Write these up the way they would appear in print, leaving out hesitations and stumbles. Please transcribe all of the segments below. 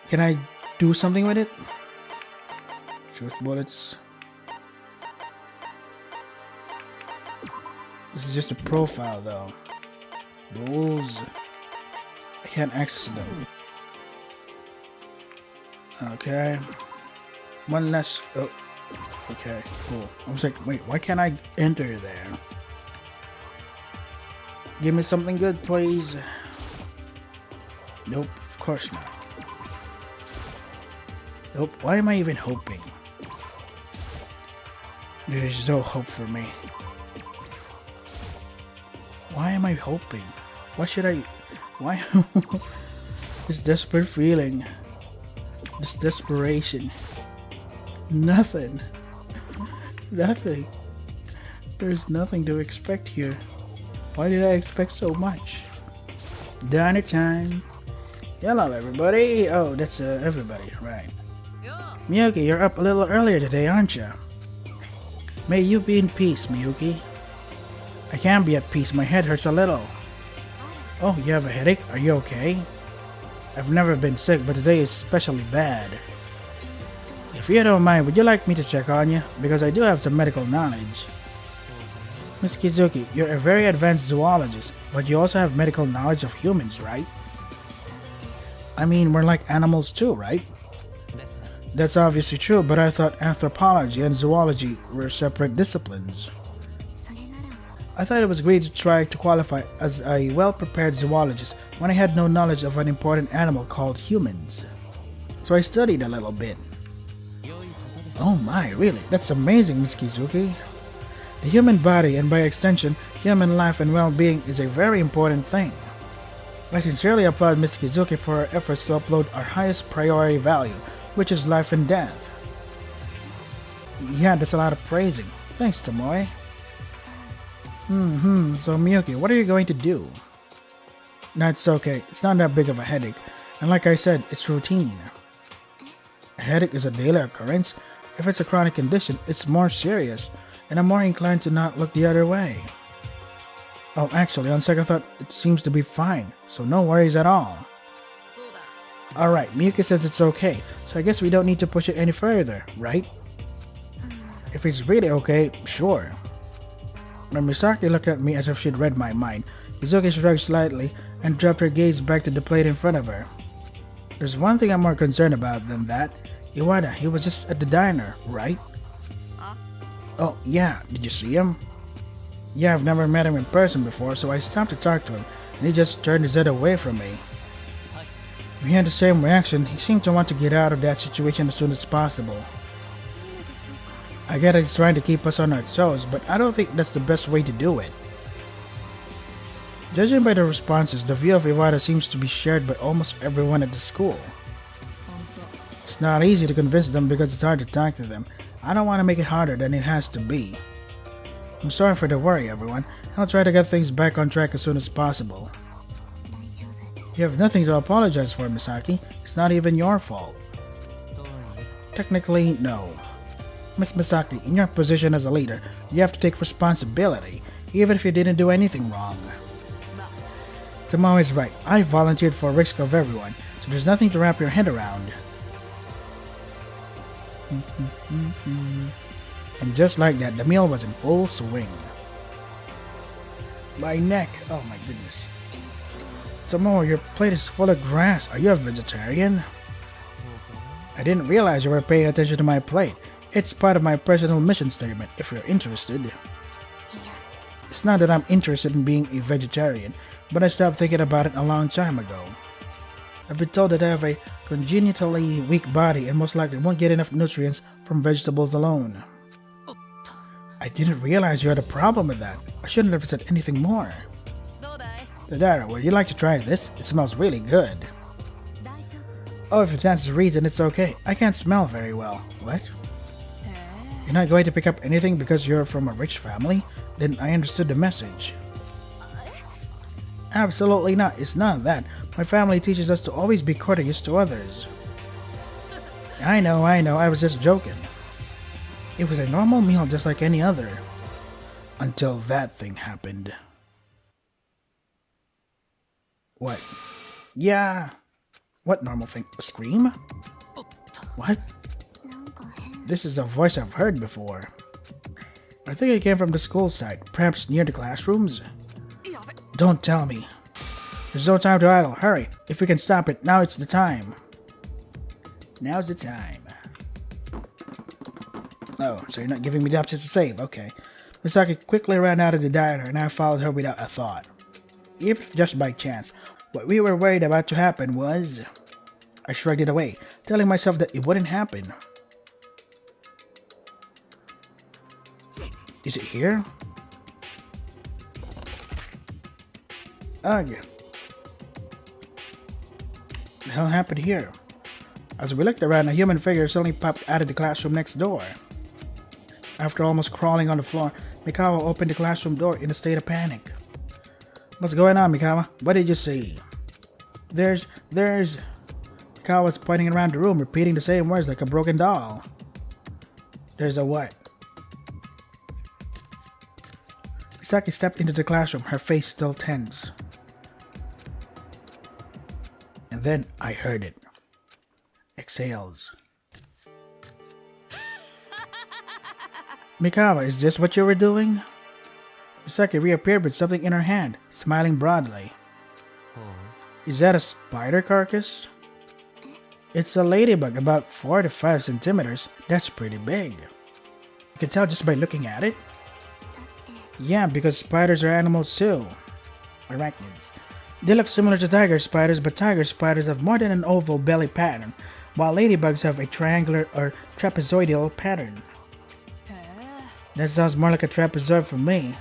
Can I do something with it? Truth bullets. This is just a profile though. Rules. I can't access them. Okay. One less. Oh. Okay, cool. I was like, wait, why can't I enter there? Give me something good, please. Nope, of course not. Nope, why am I even hoping? There's no hope for me. Why am I hoping? Why should I? Why? This desperate feeling. This desperation. Nothing. Nothing. There's nothing to expect here. Why did I expect so much? Diner time. Hello, everybody. Oh, that's everybody, right? Miyuki, you're up a little earlier today, aren't you? May you be in peace, Miyuki. I can't be at peace. My head hurts a little. Oh, you have a headache? Are you okay? I've never been sick, but today is especially bad. If you don't mind, would you like me to check on you? Because I do have some medical knowledge. Miss Kizuki, you're a very advanced zoologist, but you also have medical knowledge of humans, right? I mean, we're like animals too, right? That's obviously true, but I thought anthropology and zoology were separate disciplines. I thought it was great to try to qualify as a well-prepared zoologist when I had no knowledge of an important animal called humans. So I studied a little bit. Oh my, really? That's amazing, Miss Kizuki. The human body, and by extension, human life and well-being, is a very important thing. I sincerely applaud Miss Kizuki for her efforts to uphold our highest priority value, which is life and death. Yeah, that's a lot of praising. Thanks, Tomoe. So Miyuki, what are you going to do? No, it's okay. It's not that big of a headache. And like I said, it's routine. A headache is a daily occurrence. If it's a chronic condition, it's more serious, and I'm more inclined to not look the other way. Oh, actually, on second thought, it seems to be fine, so no worries at all. Alright, Miyuki says it's okay, so I guess we don't need to push it any further, right? If it's really okay, sure. When Misaki looked at me as if she'd read my mind, Kizuki shrugged slightly and dropped her gaze back to the plate in front of her. There's one thing I'm more concerned about than that. Iwata, he was just at the diner, right? Oh, yeah, did you see him? Yeah, I've never met him in person before, so I stopped to talk to him, and he just turned his head away from me. We had the same reaction. He seemed to want to get out of that situation as soon as possible. I get he's trying to keep us on our toes, but I don't think that's the best way to do it. Judging by the responses, the view of Iwata seems to be shared by almost everyone at the school. It's not easy to convince them because it's hard to talk to them. I don't want to make it harder than it has to be. I'm sorry for the worry, everyone. I'll try to get things back on track as soon as possible. You have nothing to apologize for, Misaki. It's not even your fault. Technically, no. Miss Misaki, in your position as a leader, you have to take responsibility, even if you didn't do anything wrong. Tomoe is right. I volunteered for risk of everyone, so there's nothing to wrap your head around. And just like that, the meal was in full swing. My neck! Oh my goodness. Tomoe, your plate is full of grass. Are you a vegetarian? I didn't realize you were paying attention to my plate. It's part of my personal mission statement, if you're interested. It's not that I'm interested in being a vegetarian, but I stopped thinking about it a long time ago. I've been told that I have a congenitally weak body and most likely won't get enough nutrients from vegetables alone. I didn't realize you had a problem with that. I shouldn't have said anything more. Tadara, would you like to try this? It smells really good. Oh, if that's the reason, it's okay. I can't smell very well. What? You're not going to pick up anything because you're from a rich family? Then I understood the message. Absolutely not. It's not that. My family teaches us to always be courteous to others. I know. I was just joking. It was a normal meal just like any other. Until that thing happened. What? Yeah. What normal thing? A scream? What? This is a voice I've heard before. I think it came from the school side, perhaps near the classrooms. Don't tell me. There's no time to idle. Hurry. If we can stop it, now it's the time. Now's the time. Oh, so you're not giving me the option to save. Okay. Misaki quickly ran out of the diner and I followed her without a thought. Even if just by chance, what we were worried about to happen was... I shrugged it away, telling myself that it wouldn't happen. Is it here? Ugh. What the hell happened here? As we looked around, a human figure suddenly popped out of the classroom next door. After almost crawling on the floor, Mikawa opened the classroom door in a state of panic. What's going on, Mikawa? What did you see? There's... Mikawa was pointing around the room, repeating the same words like a broken doll. There's a what? Misaki stepped into the classroom, her face still tense. And then I heard it. Exhales. Mikawa, is this what you were doing? Misaki reappeared with something in her hand, smiling broadly. Is that a spider carcass? It's a ladybug, about 4 to 5 centimeters. That's pretty big. You can tell just by looking at it. Yeah, because spiders are animals too. Arachnids. They look similar to tiger spiders, but tiger spiders have more than an oval belly pattern, while ladybugs have a triangular or trapezoidal pattern. That sounds more like a trapezoid for me.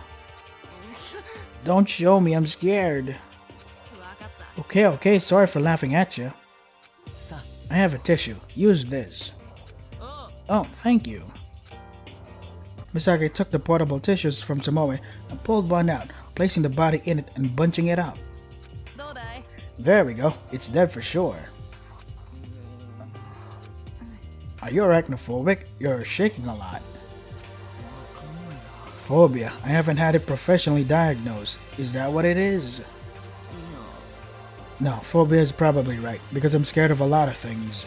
Don't show me, I'm scared. Okay, sorry for laughing at you. I have a tissue. Use this. Oh, thank you. Misaki took the portable tissues from Mauve and pulled one out, placing the body in it and bunching it up. There we go. It's dead for sure. Are you arachnophobic? You're shaking a lot. Phobia. I haven't had it professionally diagnosed. Is that what it is? No, phobia is probably right, because I'm scared of a lot of things.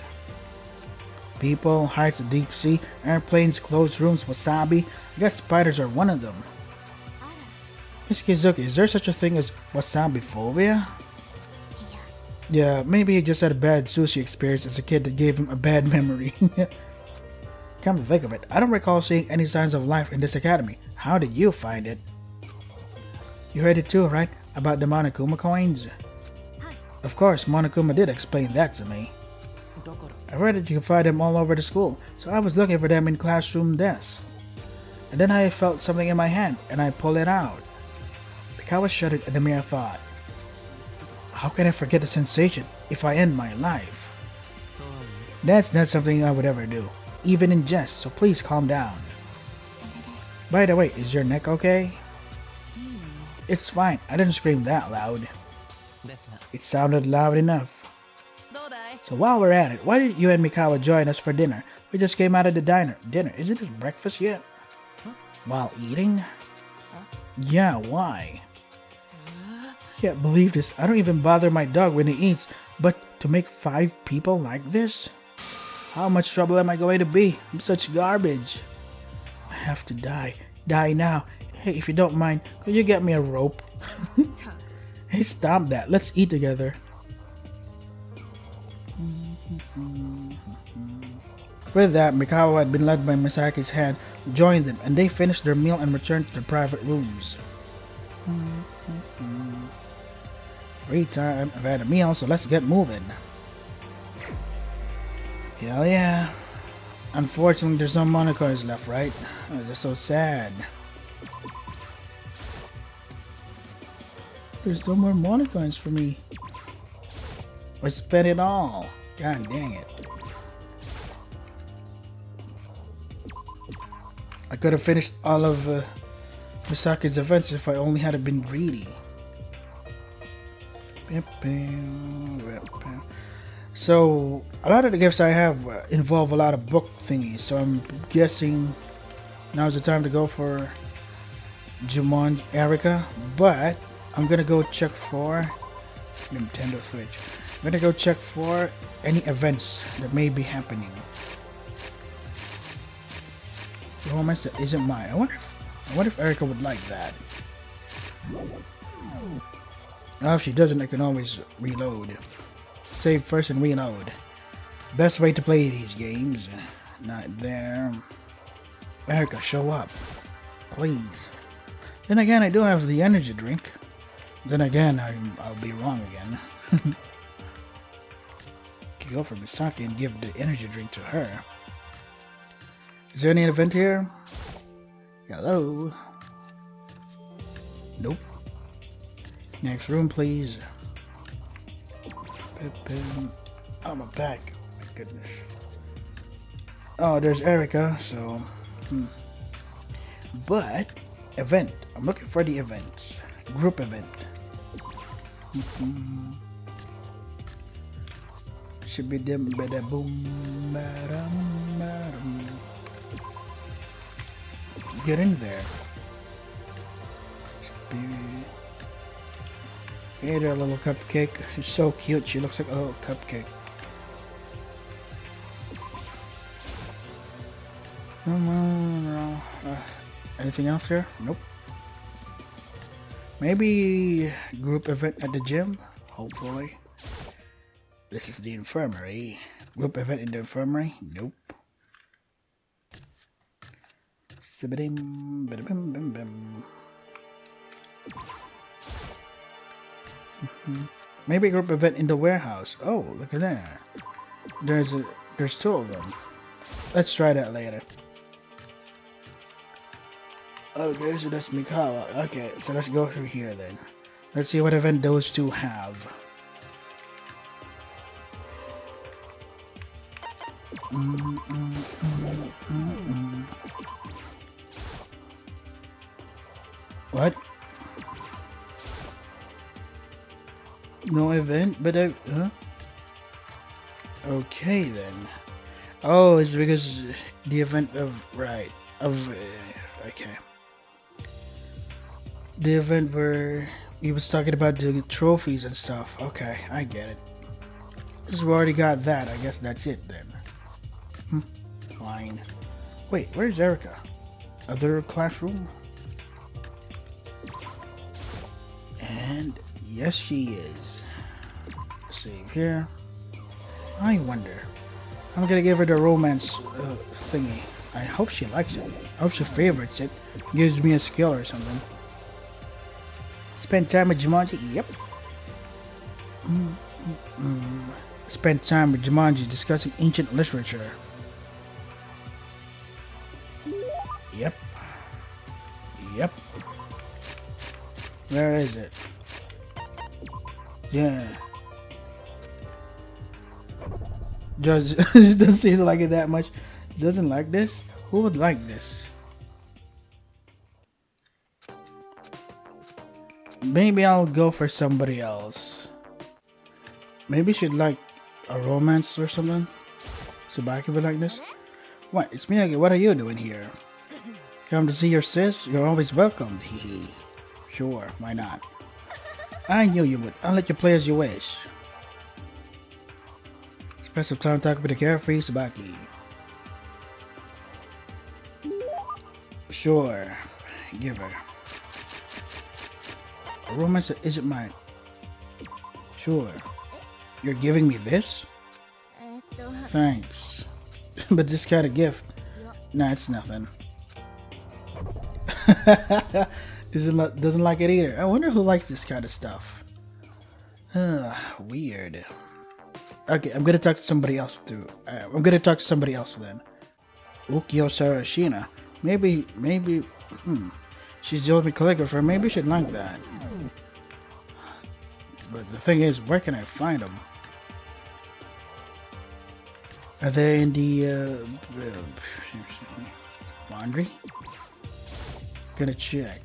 People, heights, deep sea, airplanes, closed rooms, wasabi. I guess spiders are one of them. Miss Kizuki, is there such a thing as wasabi phobia? Yeah, maybe he just had a bad sushi experience as a kid that gave him a bad memory. Come to think of it, I don't recall seeing any signs of life in this academy. How did you find it? You heard it too, right? About the Monokuma coins? Of course, Monokuma did explain that to me. I read that you can find them all over the school, so I was looking for them in classroom desks. And then I felt something in my hand, and I pulled it out. Mikawa shuddered at the mere thought. How can I forget the sensation if I end my life? That's not something I would ever do, even in jest, so please calm down. By the way, is your neck okay? It's fine, I didn't scream that loud. It sounded loud enough. So while we're at it, why did you and Mikawa join us for dinner? We just came out of the diner. Dinner? Isn't this breakfast yet? While eating? Yeah, why? Can't believe this. I don't even bother my dog when he eats, but to make 5 people like this? How much trouble am I going to be? I'm such garbage. I have to die. Die now. Hey, if you don't mind, could you get me a rope? Hey, stop that. Let's eat together. With that, Mikawa had been led by Misaki's hand, joined them, and they finished their meal and returned to their private rooms. Free time. I've had a meal, so let's get moving. Hell yeah. Unfortunately, there's no monocoins left, right? Oh, they're so sad. There's no more monocoins for me. I spent it all. God dang it. I could have finished all of Misaki's events if I only had been greedy. So, a lot of the gifts I have involve a lot of book thingies, so I'm guessing now's the time to go for Jumanji Erica, but I'm gonna go check for Nintendo Switch. I'm gonna go check for any events that may be happening. Romance that isn't mine. I wonder if Erica would like that. Oh, if she doesn't, I can always reload. Save first and reload. Best way to play these games. Not there. Erica, show up. Please. Then again, I do have the energy drink. Then again, I'll be wrong again. Can go for Misaki and give the energy drink to her. Is there any event here? Hello? Nope. Next room, please. Oh, my back. My goodness. Oh, there's Erica, so... But, event. I'm looking for the events. Group event. Should be them, bada boom, badum. Get in there. Hey there, little cupcake. She's so cute. She looks like a little cupcake. Anything else here? Nope. Maybe group event at the gym? Hopefully. This is the infirmary. Group event in the infirmary? Nope. Maybe group event in the warehouse. Oh, look at that. There's two of them. Let's try that later. Okay, so that's Mikawa. Okay, so let's go through here then. Let's see what event those two have. What? No event, but huh? Okay then. Oh, it's because the event of okay. The event where he was talking about the trophies and stuff. Okay, I get it. Since we already got that, I guess that's it then. Fine. Wait, where's Erica? Other classroom? And yes, she is. Save here. I wonder. I'm gonna give her the romance thingy. I hope she likes it. I hope she favorites it. Gives me a skill or something. Spend time with Jumanji? Yep. Spend time with Jumanji discussing ancient literature. Yep. Yep. Where is it? Yeah. Just doesn't seem like it that much. Doesn't like this? Who would like this? Maybe I'll go for somebody else. Maybe she'd like a romance or something. Tsubaki would like this. What? It's Miyagi. What are you doing here? Come to see your sis? You're always welcome. Hee. Sure, why not? I knew you would. I'll let you play as you wish. Spend some time talking with the carefree Tsubaki. Sure. Give her. A romance that isn't mine. Sure. You're giving me this? Thanks. But this kind of gift? Nah, it's nothing. Doesn't like it either. I wonder who likes this kind of stuff. Weird. Okay, I'm gonna talk to somebody else too. I'm gonna talk to somebody else then. Ukyo Sarashina. Maybe, she's the only calligrapher. Maybe she'd like that. But the thing is, where can I find them? Are they in the laundry? Gonna check.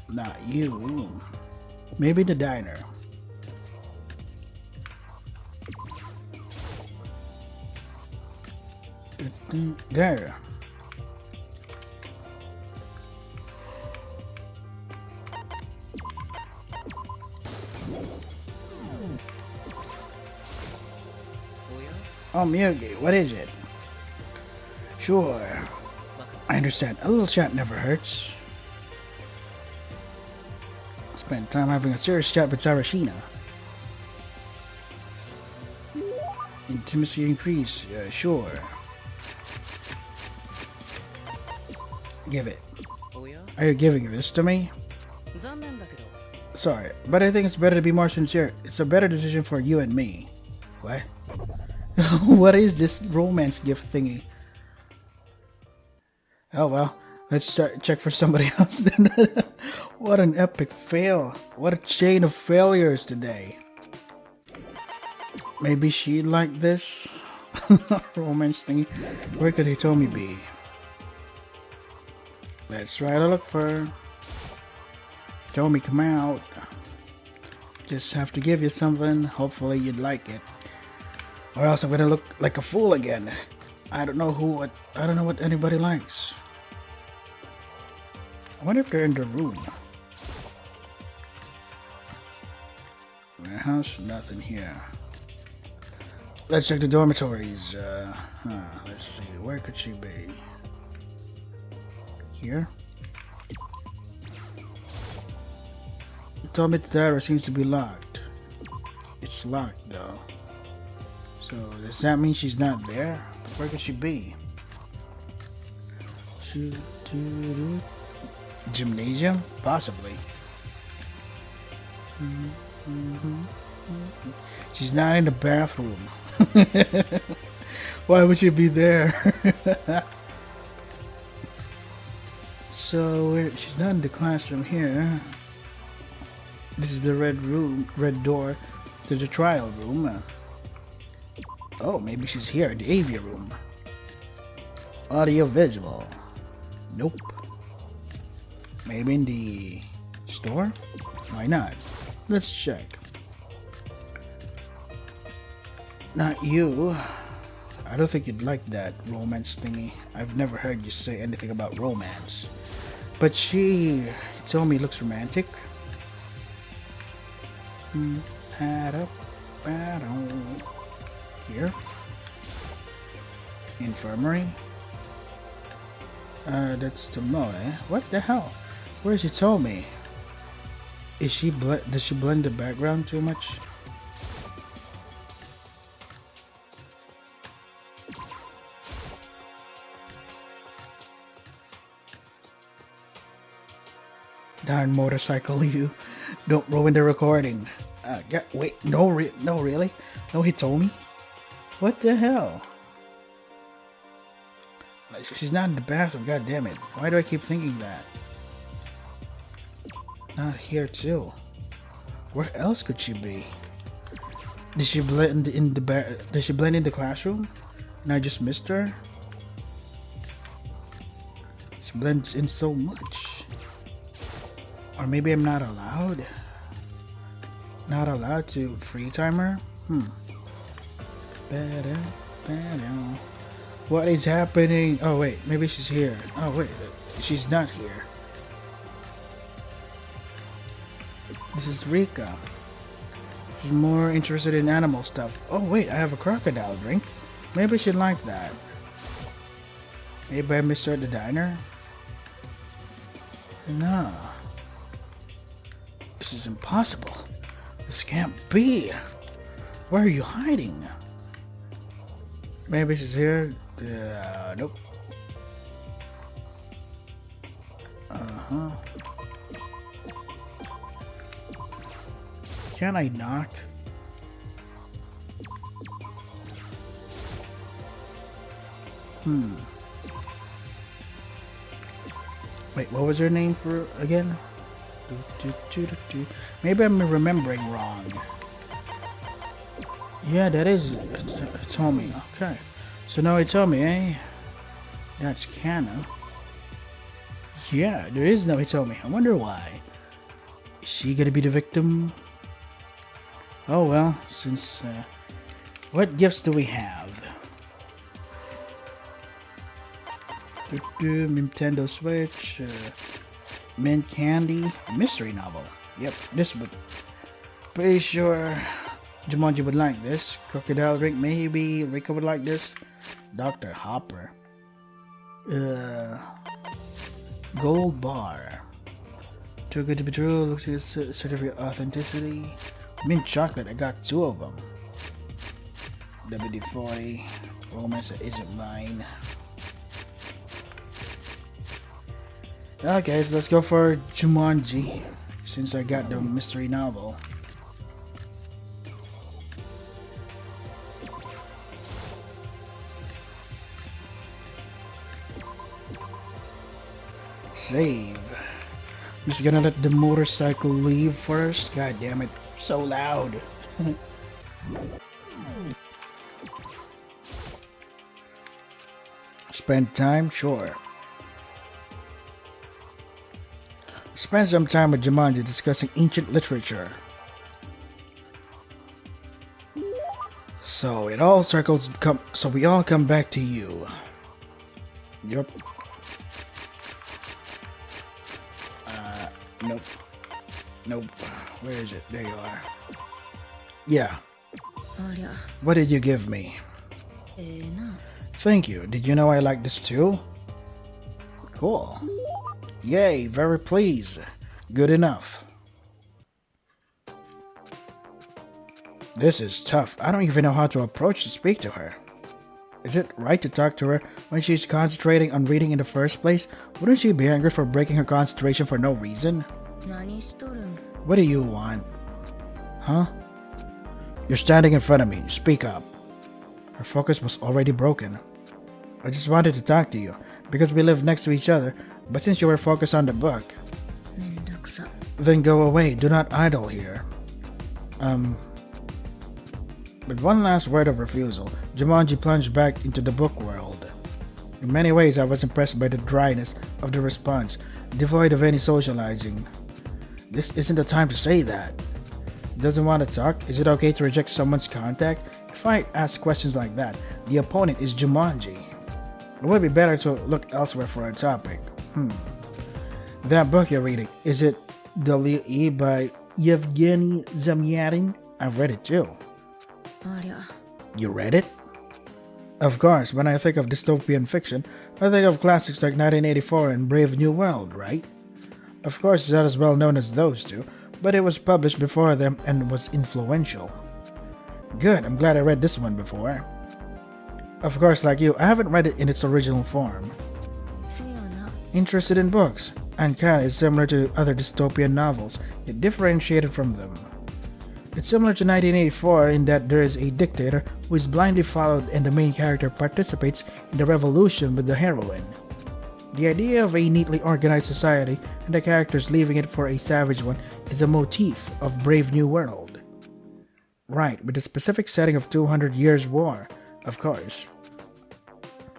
Not you. Maybe the diner. There. Oh, Miyagi, what is it? Sure. I understand. A little chat never hurts. Spend time having a serious chat with Sarashina. Intimacy increase. Sure. Give it. Are you giving this to me? Sorry, but I think it's better to be more sincere. It's a better decision for you and me. What? What is this romance gift thingy? Oh well, let's check for somebody else then. What an epic fail. What a chain of failures today. Maybe she'd like this romance thingy. Where could Hitomi be? Let's try to look for her. Hitomi, come out. Just have to give you something. Hopefully you'd like it. Or else I'm gonna look like a fool again. I don't know what anybody likes. I wonder if they're in the room. Warehouse, nothing here. Let's check the dormitories. Let's see, where could she be? Here? You told me the tower seems to be locked. It's locked though. So does that mean she's not there? Where could she be? Gymnasium? Possibly. She's not in the bathroom. Why would she be there? So she's not in the classroom here. This is the red door to the trial room. Oh, maybe she's here in the aviary room. Audio visual. Nope. Maybe in the store? Why not? Let's check. Not you. I don't think you'd like that romance thingy. I've never heard you say anything about romance. But she told me it looks romantic. Here. Infirmary. That's the Mauve. What the hell? Where's Hitomi? Is she does she blend the background too much? Darn motorcycle, you don't ruin the recording. Wait, no, really? No, Hitomi? What the hell? Like, she's not in the bathroom, god damn it. Why do I keep thinking that? Not here too. Where else could she be? Did she blend in the classroom? And I just missed her? She blends in so much. Or maybe I'm not allowed? Not allowed to free timer? What is happening? Oh wait, maybe she's here. Oh wait, she's not here. This is Rika. She's more interested in animal stuff. Oh wait, I have a crocodile drink. Maybe she'd like that. Maybe I missed her at the diner? No. This is impossible. This can't be. Where are you hiding? Maybe she's here. Nope. Can I knock? Wait, what was her name for again? Maybe I'm remembering wrong. Yeah, that is Hitomi. Okay. So now Hitomi, eh? That's Kana. Yeah, there is no Hitomi. I wonder why. Is she gonna be the victim? Oh well, since... what gifts do we have? Nintendo Switch, mint candy, mystery novel. Yep, this would... pretty sure Jumanji would like this. Crocodile Rick, maybe. Rico would like this. Dr. Hopper. Gold bar. Too good to be true. Looks like it's a certificate of authenticity. Mint chocolate. I got 2 of them. WD-40. Romance that isn't mine. Okay, so let's go for Jumanji. Since I got the mystery novel. Save. I'm just gonna let the motorcycle leave first. God damn it. So loud. Spend time? Sure. Spend some time with Jumanji discussing ancient literature. So it all circles so we all come back to you. Yep. Nope. Nope. Where is it? There you are. Yeah. What did you give me? Thank you. Did you know I like this too? Cool. Yay, very pleased. Good enough. This is tough. I don't even know how to approach to speak to her. Is it right to talk to her when she's concentrating on reading in the first place? Wouldn't she be angry for breaking her concentration for no reason? What do you want? Huh? You're standing in front of me. Speak up. Her focus was already broken. I just wanted to talk to you because we live next to each other, but since you were focused on the book, then go away. Do not idle here. With one last word of refusal, Jumanji plunged back into the book world. In many ways, I was impressed by the dryness of the response, devoid of any socializing. This isn't the time to say that. Doesn't want to talk? Is it okay to reject someone's contact? If I ask questions like that, the opponent is Jumanji. It would be better to look elsewhere for a topic. That book you're reading, is it Dali by Yevgeny Zamyatin? I've read it too. You read it? Of course, when I think of dystopian fiction, I think of classics like 1984 and Brave New World, right? Of course, it's not as well known as those two, but it was published before them and was influential. Good, I'm glad I read this one before. Of course, like you, I haven't read it in its original form. Interested in books, and Kan is similar to other dystopian novels, yet differentiated from them. It's similar to 1984 in that there is a dictator who is blindly followed and the main character participates in the revolution with the heroine. The idea of a neatly organized society and the characters leaving it for a savage one is a motif of Brave New World. Right, with the specific setting of 200 years war, of course.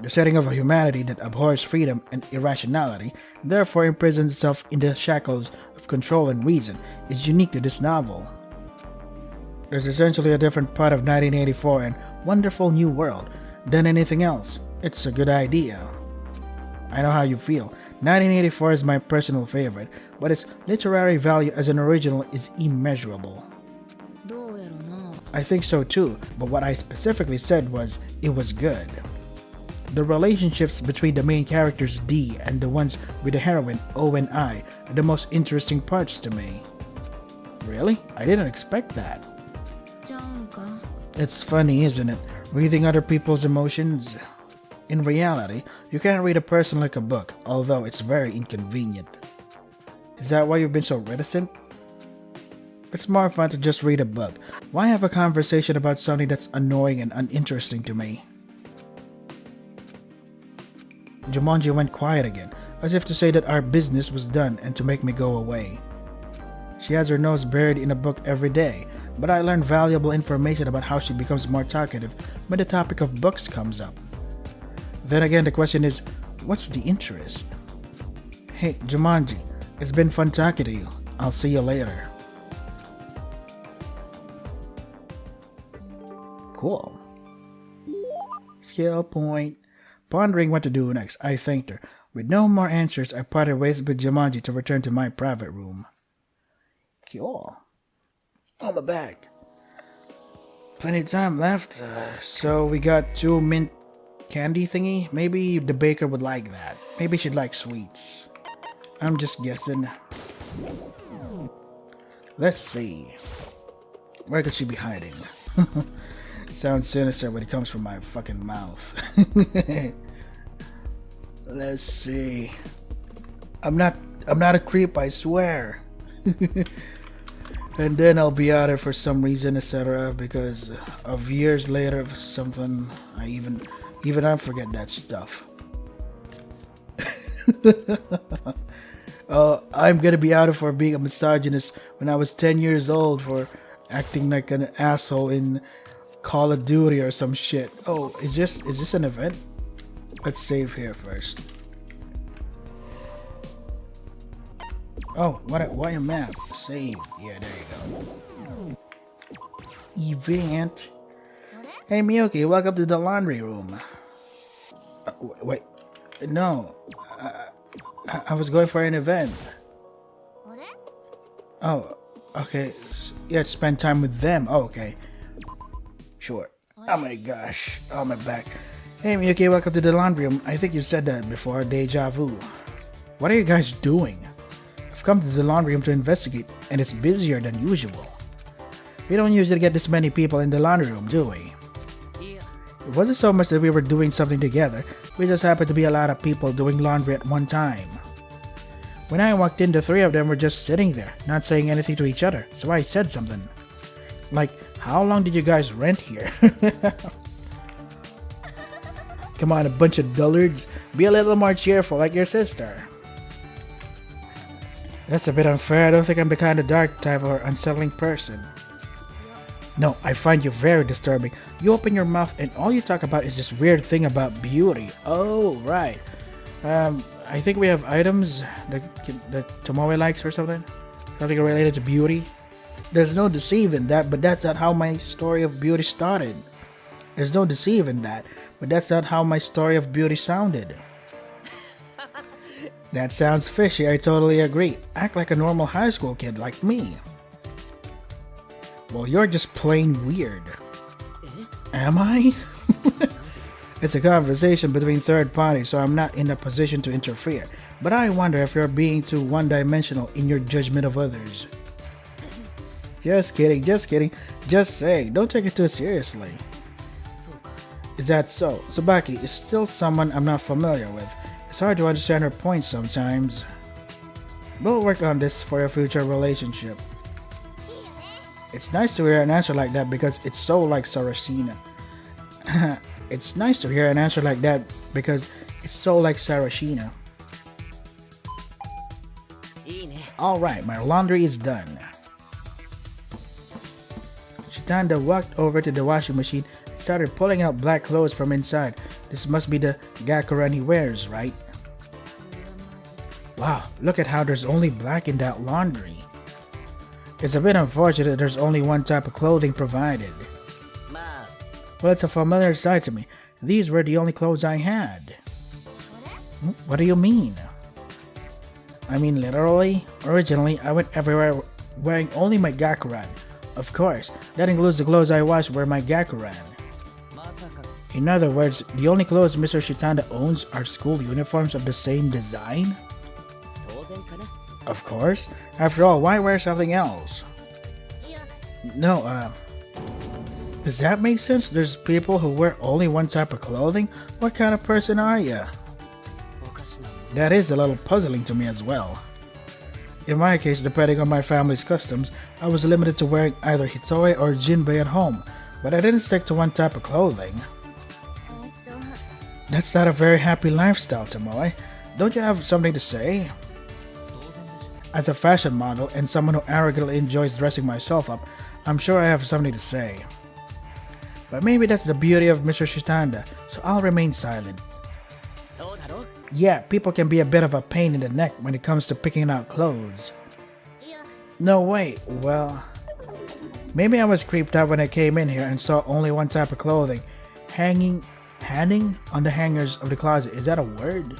The setting of a humanity that abhors freedom and irrationality, and therefore imprisons itself in the shackles of control and reason, is unique to this novel. There's essentially a different part of 1984 and Wonderful New World than anything else. It's a good idea. I know how you feel. 1984 is my personal favorite, but its literary value as an original is immeasurable. I think so too, but what I specifically said was, it was good. The relationships between the main characters D and the ones with the heroine O and I are the most interesting parts to me. Really? I didn't expect that. It's funny, isn't it? Reading other people's emotions. In reality, you can't read a person like a book, although it's very inconvenient. Is that why you've been so reticent? It's more fun to just read a book. Why have a conversation about something that's annoying and uninteresting to me? Jumanji went quiet again, as if to say that our business was done and to make me go away. She has her nose buried in a book every day, but I learned valuable information about how she becomes more talkative when the topic of books comes up. Then again, the question is, what's the interest? Hey, Jumanji, it's been fun talking to you. I'll see you later. Cool. Skill point. Pondering what to do next, I thanked her. With no more answers, I parted ways with Jumanji to return to my private room. Cool. Oh, my bag. Plenty of time left. So we got 2 mint candy thingy. Maybe the baker would like that. Maybe she'd like sweets. I'm just guessing. Let's see. Where could she be hiding? Sounds sinister when it comes from my fucking mouth. Let's see. I'm not a creep, I swear. And then I'll be out there for some reason, etc. Because of years later of something, even I forget that stuff. I'm gonna be out for being a misogynist when I was 10 years old for acting like an asshole in Call of Duty or some shit. Oh, is this an event? Let's save here first. Oh, what a map. Save. Yeah, there you go. Event. Hey Miyuki, welcome to the laundry room. Wait. No. I was going for an event. Oh, okay. Yeah, spend time with them. Oh, okay. Sure. Oh my gosh. Oh, my back. Hey Miyuki, welcome to the laundry room. I think you said that before. Deja vu. What are you guys doing? I've come to the laundry room to investigate, and it's busier than usual. We don't usually get this many people in the laundry room, do we? It wasn't so much that we were doing something together, we just happened to be a lot of people doing laundry at one time. When I walked in, the 3 of them were just sitting there, not saying anything to each other, so I said something. Like, how long did you guys rent here? Come on, a bunch of dullards. Be a little more cheerful like your sister. That's a bit unfair. I don't think I'm the kind of dark type or unsettling person. No, I find you very disturbing. You open your mouth and all you talk about is this weird thing about beauty. Oh, right. I think we have items that Tomoe likes or something. Something related to beauty. There's no deceiving that, but that's not how my story of beauty started. There's no deceiving that, but that's not how my story of beauty sounded. That sounds fishy, I totally agree. Act like a normal high school kid like me. Well, you're just plain weird. Am I? It's a conversation between third parties, so I'm not in a position to interfere. But I wonder if you're being too one-dimensional in your judgment of others. Just kidding, just kidding. Just saying, don't take it too seriously. Is that so? Tsubaki is still someone I'm not familiar with. It's hard to understand her points sometimes. We'll work on this for a future relationship. It's nice to hear an answer like that because it's so like Sarashina. It's nice to hear an answer like that because it's so like Sarashina. Alright, my laundry is done. Shitanda walked over to the washing machine and started pulling out black clothes from inside. This must be the gakuran he wears, right? Wow, look at how there's only black in that laundry. It's a bit unfortunate there's only one type of clothing provided. Well, it's a familiar sight to me. These were the only clothes I had. What do you mean? I mean literally. Originally, I went everywhere wearing only my gakuran. Of course, that includes the clothes I washed were my gakuran. In other words, the only clothes Mr. Shitanda owns are school uniforms of the same design? Of course. After all, why wear something else? No, does that make sense? There's people who wear only one type of clothing? What kind of person are you? That is a little puzzling to me as well. In my case, depending on my family's customs, I was limited to wearing either hitoi or jinbei at home, but I didn't stick to one type of clothing. That's not a very happy lifestyle, Tomoe. Don't you have something to say? As a fashion model and someone who arrogantly enjoys dressing myself up, I'm sure I have something to say. But maybe that's the beauty of Mr. Shitanda, so I'll remain silent. Yeah, people can be a bit of a pain in the neck when it comes to picking out clothes. No, wait, well... Maybe I was creeped out when I came in here and saw only one type of clothing. Hanging on the hangers of the closet, is that a word?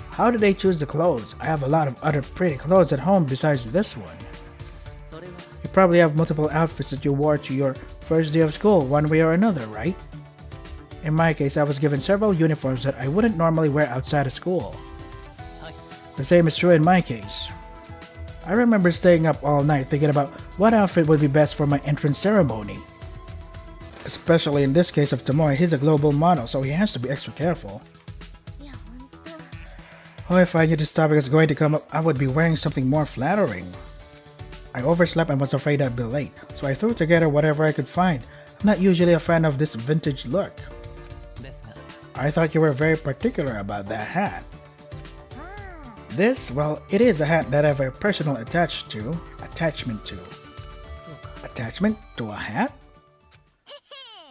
How did they choose the clothes? I have a lot of other pretty clothes at home besides this one. You probably have multiple outfits that you wore to your first day of school one way or another, right? In my case, I was given several uniforms that I wouldn't normally wear outside of school. The same is true in my case. I remember staying up all night thinking about what outfit would be best for my entrance ceremony. Especially in this case of Tomoe, he's a global model, so he has to be extra careful. Oh, if I knew this topic was going to come up, I would be wearing something more flattering. I overslept and was afraid I'd be late, so I threw together whatever I could find. I'm not usually a fan of this vintage look. I thought you were very particular about that hat. This, well, it is a hat that I have a personal attachment to. Attachment to a hat?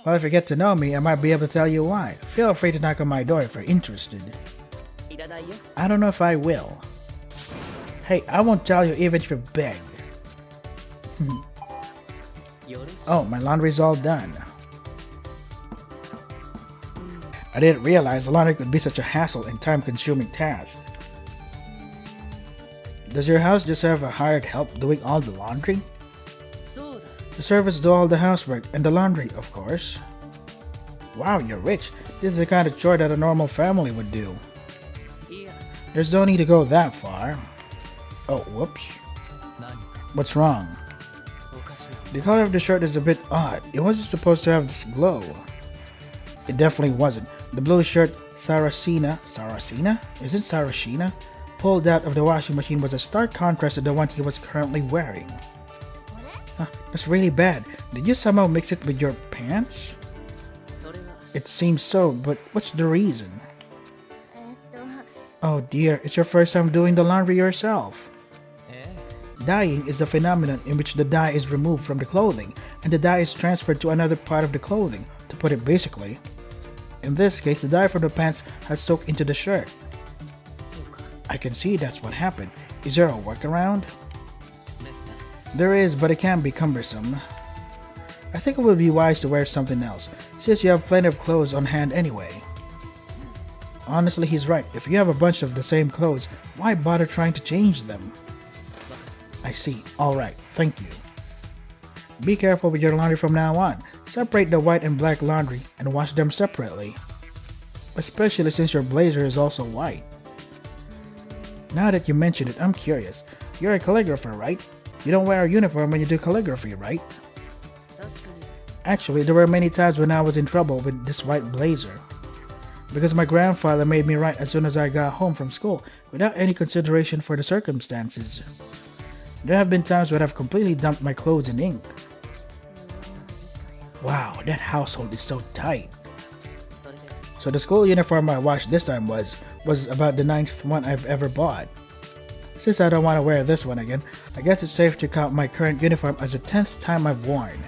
Well, if you get to know me, I might be able to tell you why. Feel free to knock on my door if you're interested. I don't know if I will. Hey, I won't tell you even if you beg. Oh, my laundry's all done. I didn't realize laundry could be such a hassle and time-consuming task. Does your house just have a hired help doing all the laundry? The servants do all the housework and the laundry, of course. Wow, you're rich. This is the kind of chore that a normal family would do. There's no need to go that far. Oh, whoops. What's wrong? The color of the shirt is a bit odd. It wasn't supposed to have this glow. It definitely wasn't. The blue shirt, Saracina? Is it Saracina? Pulled out of the washing machine was a stark contrast to the one he was currently wearing. Huh, that's really bad. Did you somehow mix it with your pants? It seems so, but what's the reason? Oh dear, it's your first time doing the laundry yourself. Dyeing is the phenomenon in which the dye is removed from the clothing and the dye is transferred to another part of the clothing, to put it basically. In this case, the dye from the pants has soaked into the shirt. I can see that's what happened. Is there a workaround? There is, but it can be cumbersome. I think it would be wise to wear something else, since you have plenty of clothes on hand anyway. Honestly, he's right. If you have a bunch of the same clothes, why bother trying to change them? I see. Alright, thank you. Be careful with your laundry from now on. Separate the white and black laundry and wash them separately. Especially since your blazer is also white. Now that you mention it, I'm curious. You're a calligrapher, right? You don't wear a uniform when you do calligraphy, right? Actually, there were many times when I was in trouble with this white blazer. Because my grandfather made me write as soon as I got home from school, without any consideration for the circumstances. There have been times when I've completely dumped my clothes in ink. Wow, that household is so tight. So the school uniform I washed this time was about the 9th one I've ever bought. Since I don't want to wear this one again, I guess it's safe to count my current uniform as the 10th time I've worn.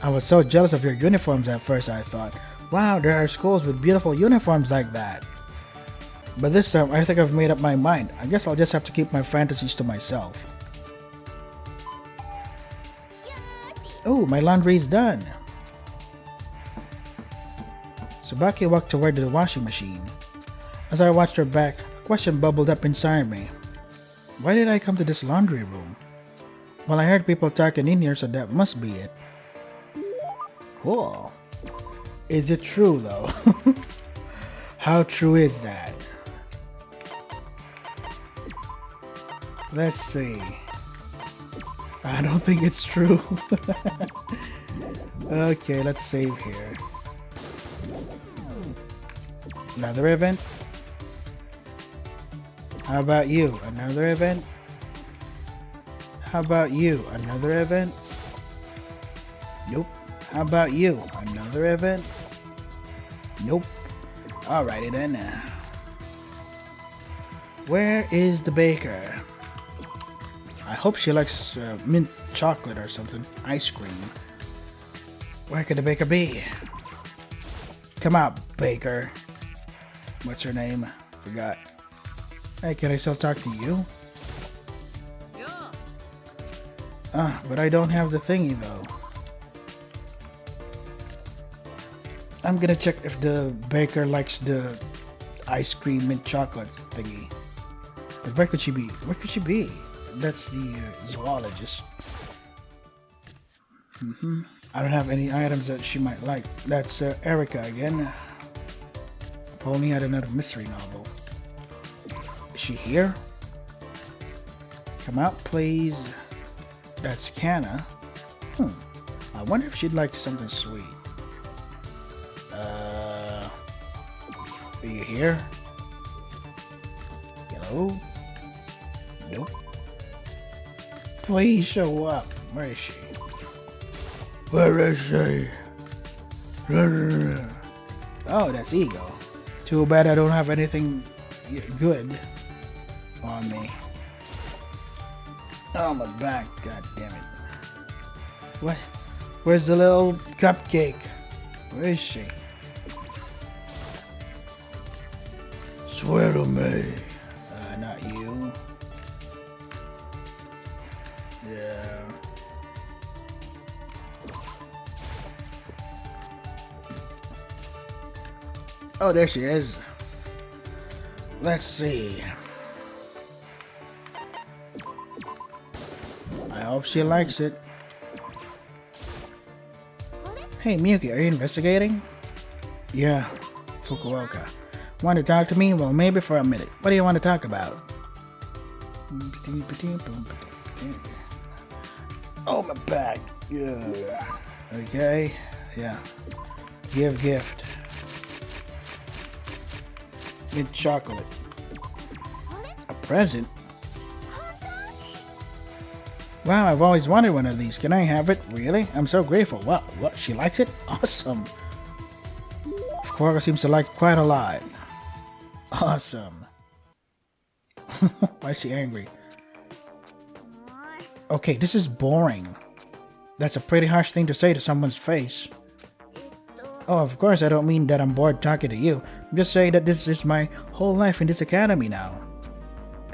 I was so jealous of your uniforms at first. I thought, wow, there are schools with beautiful uniforms like that. But this time, I think I've made up my mind. I guess I'll just have to keep my fantasies to myself. Oh, my laundry's done. Tsubaki walked toward the washing machine. As I watched her back, a question bubbled up inside me. Why did I come to this laundry room? Well, I heard people talking in here, so that must be it. Cool. Is it true though? How true is that? Let's see. I don't think it's true. Okay, let's save here. Another event? How about you? Another event? How about you? Another event? Nope. How about you? Another event? Nope. Alrighty then. Where is the baker? I hope she likes mint chocolate or something. Ice cream. Where could the baker be? Come out, baker. What's her name? Forgot. Hey, can I still talk to you? But I don't have the thingy though. I'm gonna check if the baker likes the ice cream mint chocolate thingy. But where could she be? Where could she be? That's the zoologist. I don't have any items that she might like. That's Erica again. If only had another mystery novel. Is she here? Come out, please. That's Kana. I wonder if she'd like something sweet. Are you here? Hello? Nope. Please show up. Where is she? Where is she? Oh, that's Ego. Too bad I don't have anything good on me. Oh, my back. God damn it. What? Where's the little cupcake? Where is she? Swear to me. Not you. Yeah. Oh, there she is. Let's see. I hope she likes it. Hey, Miyuki, are you investigating? Yeah, Fukuoka. Want to talk to me? Well, maybe for a minute. What do you want to talk about? Oh, my back. Yeah. Okay. Yeah. Give gift. Mint chocolate. A present? Wow, I've always wanted one of these. Can I have it? Really? I'm so grateful. Wow, what? She likes it? Awesome. Fukuoka seems to like it quite a lot. Awesome. Why is she angry? Okay, this is boring. That's a pretty harsh thing to say to someone's face. Oh, of course I don't mean that I'm bored talking to you. I'm just saying that this is my whole life in this academy now.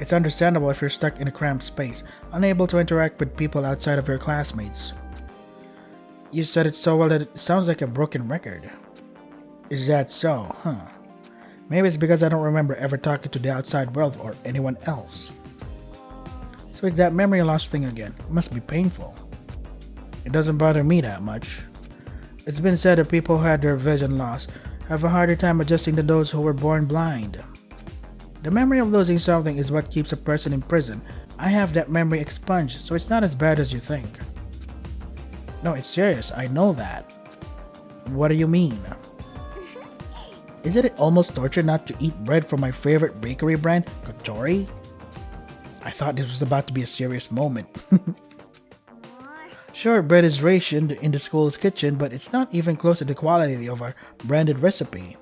It's understandable if you're stuck in a cramped space, unable to interact with people outside of your classmates. You said it so well that it sounds like a broken record. Is that so? Huh. Maybe it's because I don't remember ever talking to the outside world or anyone else. So it's that memory loss thing again. It must be painful. It doesn't bother me that much. It's been said that people who had their vision lost have a harder time adjusting than those who were born blind. The memory of losing something is what keeps a person in prison. I have that memory expunged, so it's not as bad as you think. No, it's serious. I know that. What do you mean? Isn't it almost torture not to eat bread from my favorite bakery brand, Kotori? I thought this was about to be a serious moment. Sure, bread is rationed in the school's kitchen, but it's not even close to the quality of our branded recipe.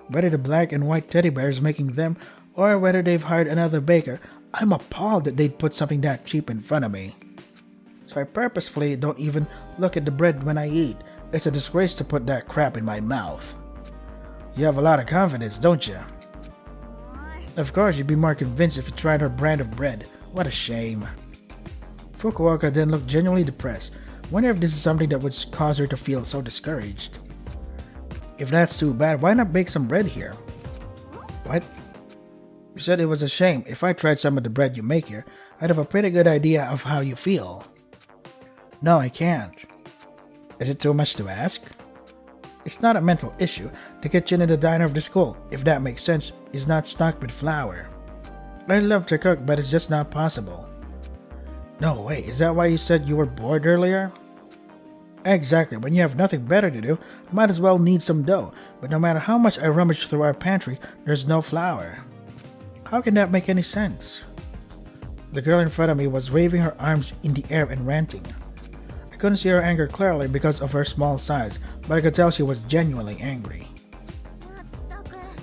Whether the black and white teddy bear is making them, or whether they've hired another baker, I'm appalled that they'd put something that cheap in front of me. So I purposefully don't even look at the bread when I eat. It's a disgrace to put that crap in my mouth. You have a lot of confidence, don't you? Of course, you'd be more convinced if you tried our brand of bread. What a shame. Fukuoka then looked genuinely depressed. Wonder if this is something that would cause her to feel so discouraged. If that's too bad, why not bake some bread here? What? You said it was a shame. If I tried some of the bread you make here, I'd have a pretty good idea of how you feel. No, I can't. Is it too much to ask? It's not a mental issue. The kitchen in the diner of the school, if that makes sense, is not stocked with flour. I'd love to cook, but it's just not possible. No way, is that why you said you were bored earlier? Exactly, when you have nothing better to do, might as well knead some dough, but no matter how much I rummage through our pantry, there's no flour. How can that make any sense? The girl in front of me was waving her arms in the air and ranting. I couldn't see her anger clearly because of her small size, but I could tell she was genuinely angry.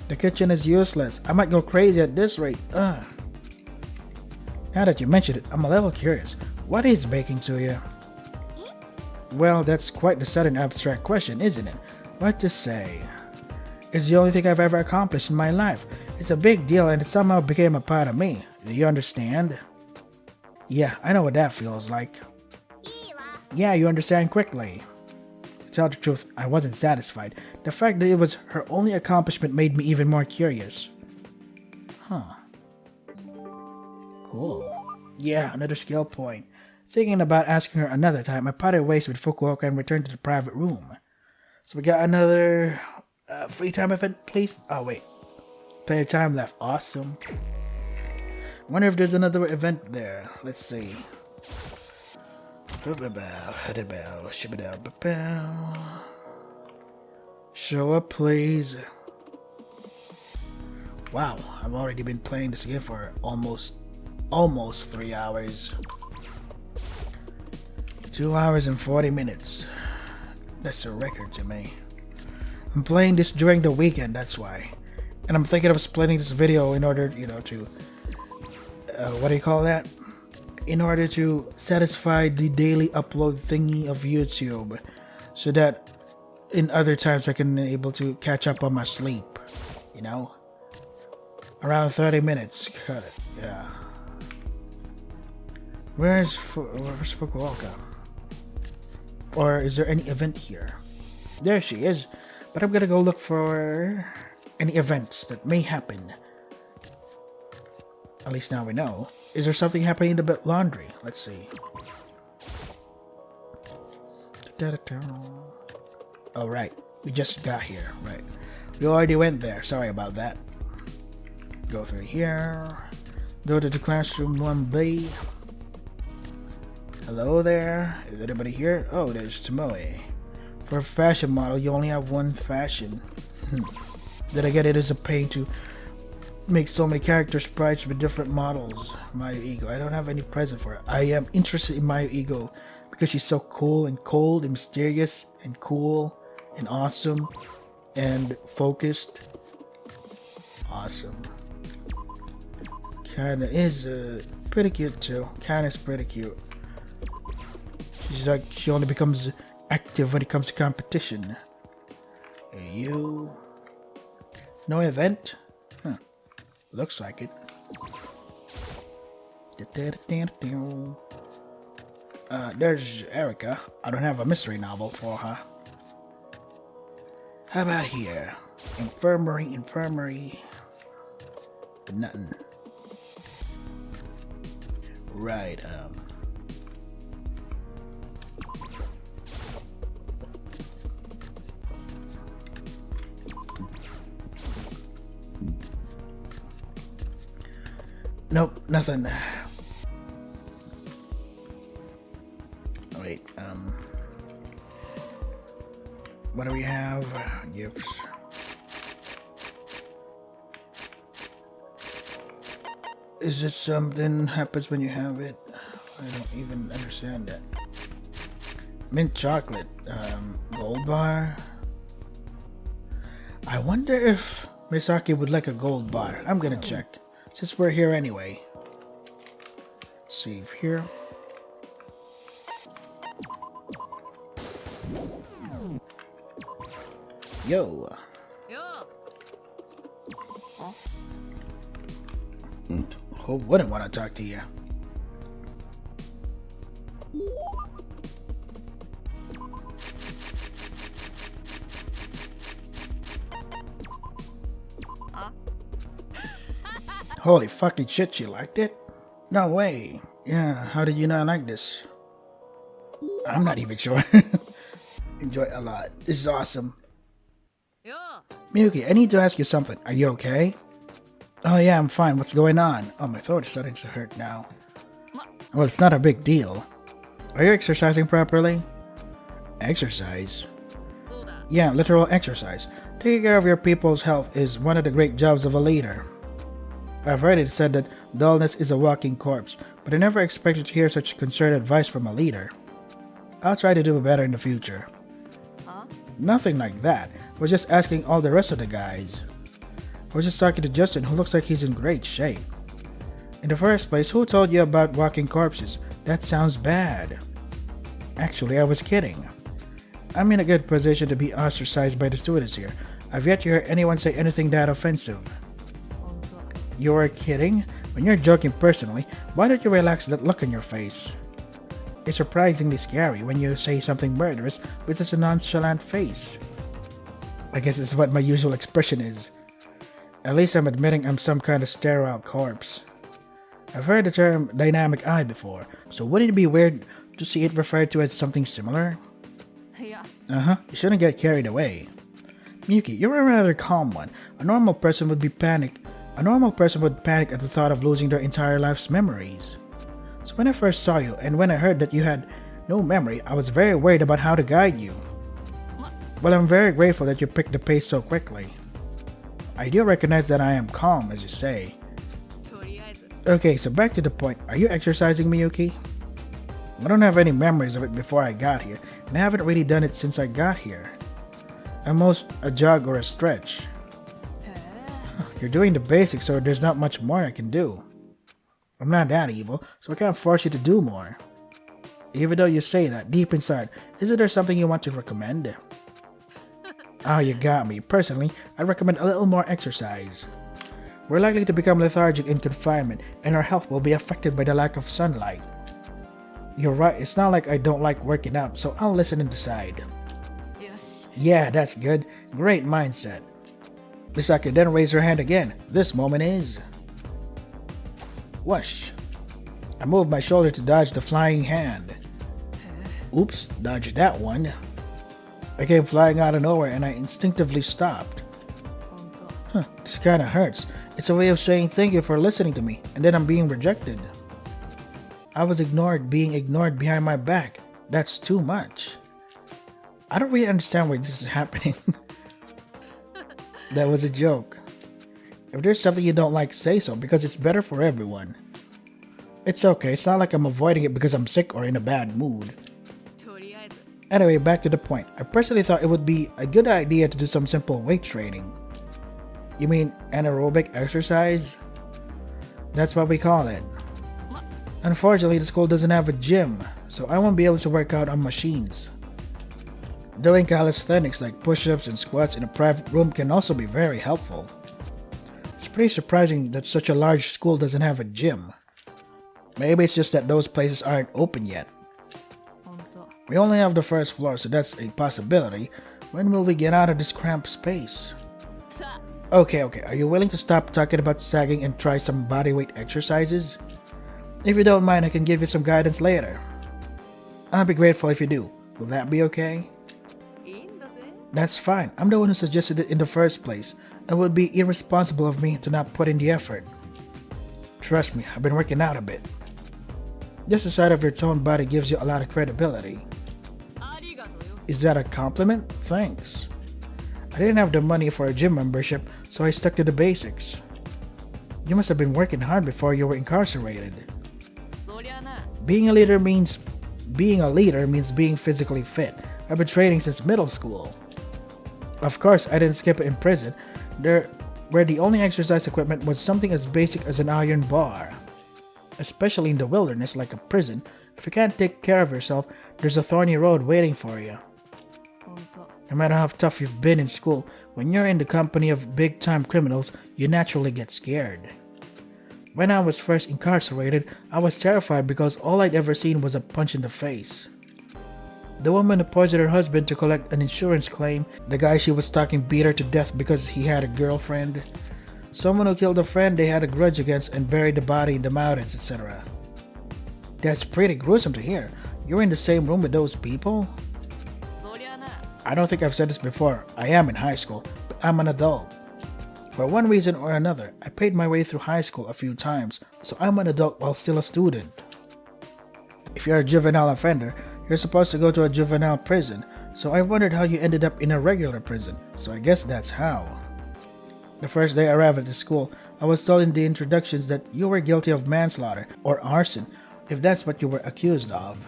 The kitchen is useless. I might go crazy at this rate. Ugh. Now that you mention it, I'm a little curious. What is baking to you? Well, that's quite the sudden abstract question, isn't it? What to say? It's the only thing I've ever accomplished in my life. It's a big deal and it somehow became a part of me. Do you understand? Yeah, I know what that feels like. Yeah, you understand quickly. To tell the truth, I wasn't satisfied. The fact that it was her only accomplishment made me even more curious. Huh. Cool. Yeah, another skill point. Thinking about asking her another time, I parted ways with Fukuoka and returned to the private room. So we got another free time event, please. Oh wait, plenty of time left. Awesome. Wonder if there's another event there. Let's see. Show up, please. Wow, I've already been playing this game for almost 3 hours. 2 hours and 40 minutes. That's a record to me. I'm playing this during the weekend, that's why. And I'm thinking of splitting this video in order, to what do you call that? In order to satisfy the daily upload thingy of YouTube, so that in other times I can be able to catch up on my sleep, around 30 minutes. Cut it. Yeah. Where's Fukuoka? Or is there any event here? There she is. But I'm gonna go look for any events that may happen. At least now we know. Is there something happening in the laundry? Let's see. Oh, right. We just got here. Right. We already went there. Sorry about that. Go through here. Go to the classroom 1B. Hello there. Is anybody here? Oh, there's Mauve. For a fashion model, you only have one fashion. Then I get it is a pain to make so many character sprites with different models. Mayu Ego. I don't have any present for her. I am interested in Mayu Ego because she's so cool and cold and mysterious and cool and awesome and focused. Awesome. Kana is pretty cute too. Kana's pretty cute. She's like, she only becomes active when it comes to competition. You? No event? Huh. Looks like it. There's Erica. I don't have a mystery novel for her. How about here? Infirmary. Nothing. Right, Nope, nothing. Wait, what do we have? Gifts. Is it something happens when you have it? I don't even understand that. Mint chocolate, gold bar. I wonder if Misaki would like a gold bar. I'm gonna check. Since we're here anyway. Save here. Yo. Who wouldn't want to talk to you? Holy fucking shit, you liked it? No way. Yeah, how did you not like this? I'm not even sure. Enjoy it a lot. This is awesome. Miyuki, I need to ask you something. Are you okay? Oh yeah, I'm fine. What's going on? Oh, my throat is starting to hurt now. Well, it's not a big deal. Are you exercising properly? Exercise? Yeah, literal exercise. Taking care of your people's health is one of the great jobs of a leader. I've heard it said that dullness is a walking corpse, but I never expected to hear such concerned advice from a leader. I'll try to do better in the future. Nothing like that. We're just asking all the rest of the guys. I was just talking to Justin, who looks like he's in great shape. In the first place, who told you about walking corpses? That sounds bad. Actually, I was kidding. I'm in a good position to be ostracized by the students here. I've yet to hear anyone say anything that offensive. You're kidding? When you're joking personally, why don't you relax that look on your face? It's surprisingly scary when you say something murderous with such a nonchalant face. I guess it's what my usual expression is. At least I'm admitting I'm some kind of sterile corpse. I've heard the term dynamic eye before, so wouldn't it be weird to see it referred to as something similar? You shouldn't get carried away. Miyuki, you're a rather calm one. A normal person would panic at the thought of losing their entire life's memories. So when I first saw you, and when I heard that you had no memory, I was very worried about how to guide you. Well, I'm very grateful that you picked the pace so quickly. I do recognize that I am calm, as you say. Okay, so back to the point. Are you exercising, Miyuki? I don't have any memories of it before I got here, and I haven't really done it since I got here. At most, a jog or a stretch. You're doing the basics, so there's not much more I can do. I'm not that evil, so I can't force you to do more. Even though you say that, deep inside, isn't there something you want to recommend? Oh, you got me. Personally, I recommend a little more exercise. We're likely to become lethargic in confinement, and our health will be affected by the lack of sunlight. You're right, it's not like I don't like working out, so I'll listen and decide. Yeah, that's good. Great mindset. Misaki then raised her hand again. This moment is... Whoosh. I moved my shoulder to dodge the flying hand. Oops, dodged that one. I came flying out of nowhere and I instinctively stopped. This kinda hurts. It's a way of saying thank you for listening to me, and then I'm being rejected. I was being ignored behind my back. That's too much. I don't really understand why this is happening. That was a joke. If there's something you don't like, say so, because it's better for everyone. It's okay, it's not like I'm avoiding it because I'm sick or in a bad mood. Anyway, back to the point. I personally thought it would be a good idea to do some simple weight training. You mean anaerobic exercise? That's what we call it. Unfortunately, the school doesn't have a gym, so I won't be able to work out on machines. Doing calisthenics like push-ups and squats in a private room can also be very helpful. It's pretty surprising that such a large school doesn't have a gym. Maybe it's just that those places aren't open yet. We only have the first floor, so that's a possibility. When will we get out of this cramped space? Okay, are you willing to stop talking about sagging and try some bodyweight exercises? If you don't mind, I can give you some guidance later. I'll be grateful if you do. Will that be okay? That's fine. I'm the one who suggested it in the first place. It would be irresponsible of me to not put in the effort. Trust me, I've been working out a bit. Just the sight of your toned body gives you a lot of credibility. Is that a compliment? Thanks. I didn't have the money for a gym membership, so I stuck to the basics. You must have been working hard before you were incarcerated. Being a leader means being physically fit. I've been training since middle school. Of course, I didn't skip it in prison, where the only exercise equipment was something as basic as an iron bar. Especially in the wilderness like a prison, if you can't take care of yourself, there's a thorny road waiting for you. No matter how tough you've been in school, when you're in the company of big-time criminals, you naturally get scared. When I was first incarcerated, I was terrified because all I'd ever seen was a punch in the face. The woman who poisoned her husband to collect an insurance claim, the guy she was stalking beat her to death because he had a girlfriend, someone who killed a friend they had a grudge against and buried the body in the mountains, etc. That's pretty gruesome to hear. You're in the same room with those people? I don't think I've said this before. I am in high school, but I'm an adult. For one reason or another, I paid my way through high school a few times, so I'm an adult while still a student. If you're a juvenile offender, you're supposed to go to a juvenile prison, so I wondered how you ended up in a regular prison, so I guess that's how. The first day I arrived at the school, I was told in the introductions that you were guilty of manslaughter or arson, if that's what you were accused of.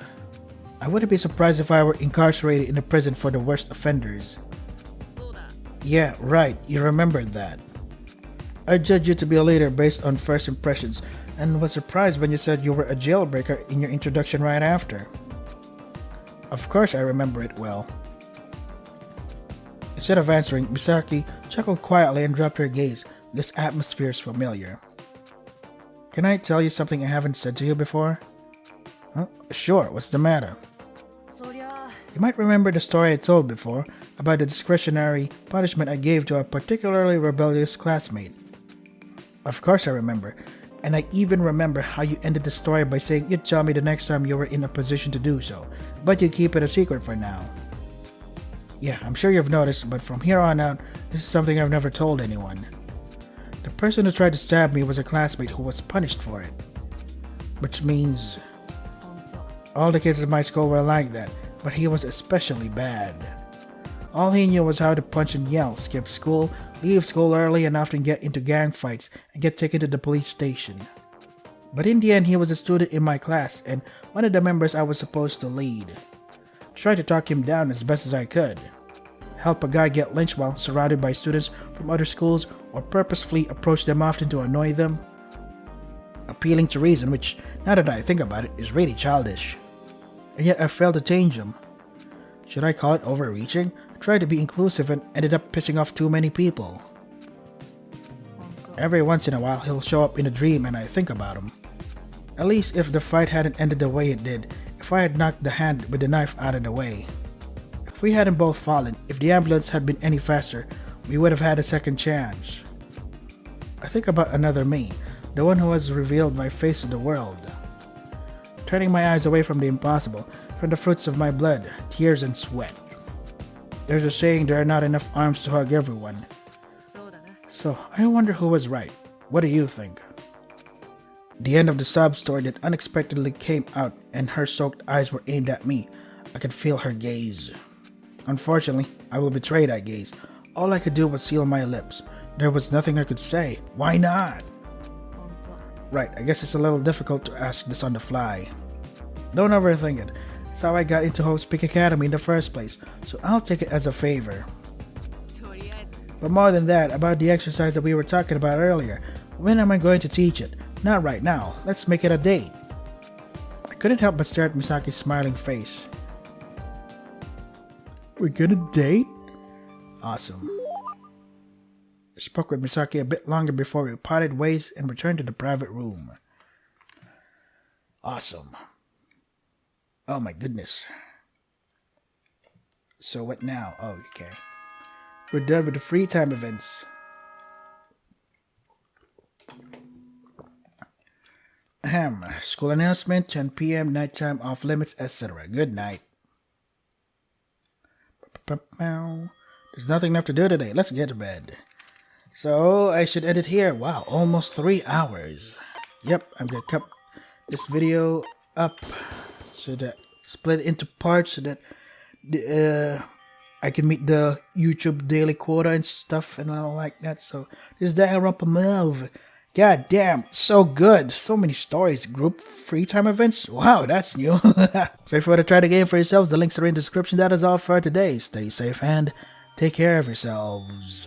I wouldn't be surprised if I were incarcerated in a prison for the worst offenders. Yeah, right, you remembered that. I judged you to be a leader based on first impressions, and was surprised when you said you were a jailbreaker in your introduction right after. Of course I remember it well. Instead of answering, Misaki chuckled quietly and dropped her gaze. This atmosphere is familiar. Can I tell you something I haven't said to you before? Huh? Sure, what's the matter? You might remember the story I told before about the discretionary punishment I gave to a particularly rebellious classmate. Of course I remember. And I even remember how you ended the story by saying you'd tell me the next time you were in a position to do so, but you'd keep it a secret for now. Yeah, I'm sure you've noticed, but from here on out, this is something I've never told anyone. The person who tried to stab me was a classmate who was punished for it. Which means all the kids at my school were like that, but he was especially bad. All he knew was how to punch and yell, skip school, leave school early, and often get into gang fights and get taken to the police station. But in the end, he was a student in my class and one of the members I was supposed to lead. Tried to talk him down as best as I could. Help a guy get lynched while surrounded by students from other schools, or purposefully approach them often to annoy them. Appealing to reason, which, now that I think about it, is really childish. And yet I failed to change him. Should I call it overreaching? I tried to be inclusive and ended up pissing off too many people. Every once in a while he'll show up in a dream and I think about him. At least if the fight hadn't ended the way it did, if I had knocked the hand with the knife out of the way. If we hadn't both fallen, if the ambulance had been any faster, we would have had a second chance. I think about another me, the one who has revealed my face to the world. Turning my eyes away from the impossible, from the fruits of my blood, tears and sweat. There's a saying there are not enough arms to hug everyone. So I wonder who was right. What do you think? The end of the sob story that unexpectedly came out and her soaked eyes were aimed at me. I could feel her gaze. Unfortunately, I will betray that gaze. All I could do was seal my lips. There was nothing I could say. Why not? Right, I guess it's a little difficult to ask this on the fly. Don't overthink it. It's how I got into Hope Peak Academy in the first place, so I'll take it as a favor. But more than that, about the exercise that we were talking about earlier, when am I going to teach it? Not right now. Let's make it a date. I couldn't help but stare at Misaki's smiling face. We're gonna date? Awesome. I spoke with Misaki a bit longer before we parted ways and returned to the private room. Awesome. Oh my goodness. So what now? Oh, okay. We're done with the free time events. Ahem. School announcement, 10 p.m., nighttime, off limits, etc. Good night. There's nothing left to do today. Let's get to bed. So, I should edit here. Wow, almost 3 hours. Yep, I'm gonna cut this video up so that split it into parts so that I can meet the YouTube daily quota and stuff and all like that. So, this is Danganronpa Mauve. God damn, so good. So many stories. Group free time events. Wow, that's new. So if you want to try the game for yourselves, the links are in the description. That is all for today. Stay safe and take care of yourselves.